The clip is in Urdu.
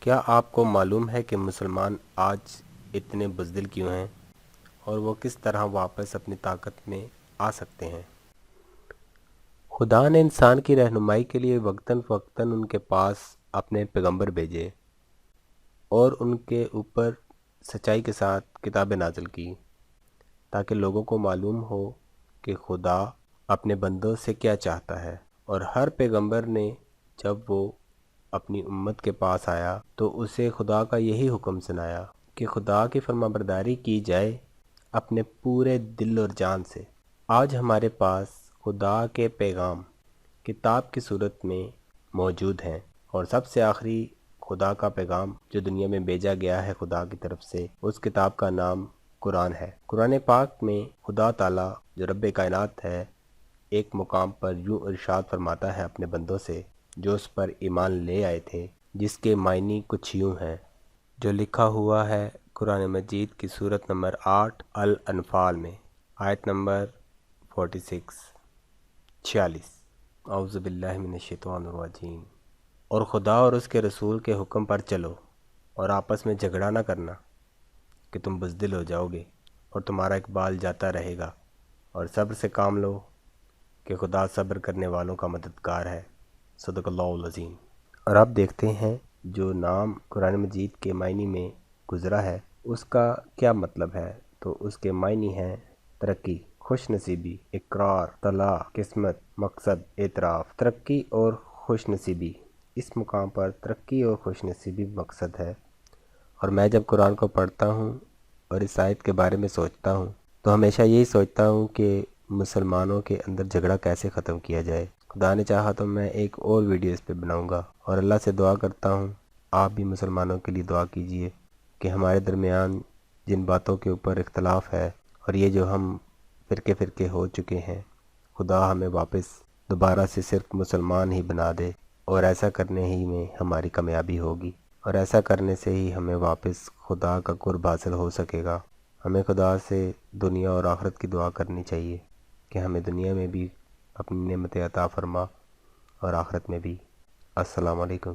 کیا آپ کو معلوم ہے کہ مسلمان آج اتنے بزدل کیوں ہیں اور وہ کس طرح واپس اپنی طاقت میں آ سکتے ہیں؟ خدا نے انسان کی رہنمائی کے لیے وقتاً فوقتاً ان کے پاس اپنے پیغمبر بھیجے اور ان کے اوپر سچائی کے ساتھ کتابیں نازل کی تاکہ لوگوں کو معلوم ہو کہ خدا اپنے بندوں سے کیا چاہتا ہے۔ اور ہر پیغمبر نے جب وہ اپنی امت کے پاس آیا تو اسے خدا کا یہی حکم سنایا کہ خدا کی فرمانبرداری کی جائے اپنے پورے دل اور جان سے۔ آج ہمارے پاس خدا کے پیغام کتاب کی صورت میں موجود ہیں، اور سب سے آخری خدا کا پیغام جو دنیا میں بھیجا گیا ہے خدا کی طرف سے، اس کتاب کا نام قرآن ہے۔ قرآن پاک میں خدا تعالیٰ جو رب کائنات ہے ایک مقام پر یوں ارشاد فرماتا ہے اپنے بندوں سے جو اس پر ایمان لے آئے تھے، جس کے معنی کچھ یوں ہیں جو لکھا ہوا ہے قرآن مجید کی سورت نمبر 8 الانفال میں، آیت نمبر 46 اعوذ باللہ من الشیطان الرجیم۔ اور خدا اور اس کے رسول کے حکم پر چلو اور آپس میں جھگڑا نہ کرنا کہ تم بزدل ہو جاؤ گے اور تمہارا اقبال جاتا رہے گا، اور صبر سے کام لو کہ خدا صبر کرنے والوں کا مددگار ہے۔ صدق اللہ العظیم۔ اور آپ دیکھتے ہیں جو نام قرآن مجید کے معنی میں گزرا ہے اس کا کیا مطلب ہے، تو اس کے معنی ہیں ترقی، خوش نصیبی، اقرار، طلاع، قسمت، مقصد، اعتراف۔ ترقی اور خوش نصیبی، اس مقام پر ترقی اور خوش نصیبی مقصد ہے۔ اور میں جب قرآن کو پڑھتا ہوں اور اس آیت کے بارے میں سوچتا ہوں تو ہمیشہ یہی سوچتا ہوں کہ مسلمانوں کے اندر جھگڑا کیسے ختم کیا جائے۔ خدا نے چاہا تو میں ایک اور ویڈیو اس پہ بناؤں گا، اور اللہ سے دعا کرتا ہوں آپ بھی مسلمانوں کے لیے دعا کیجئے کہ ہمارے درمیان جن باتوں کے اوپر اختلاف ہے اور یہ جو ہم فرقے ہو چکے ہیں، خدا ہمیں واپس دوبارہ سے صرف مسلمان ہی بنا دے، اور ایسا کرنے ہی میں ہماری کامیابی ہوگی، اور ایسا کرنے سے ہی ہمیں واپس خدا کا قرب حاصل ہو سکے گا۔ ہمیں خدا سے دنیا اور آخرت کی دعا کرنی چاہیے کہ ہمیں دنیا میں بھی اپنی نعمت عطا فرما اور آخرت میں بھی۔ السلام علیکم۔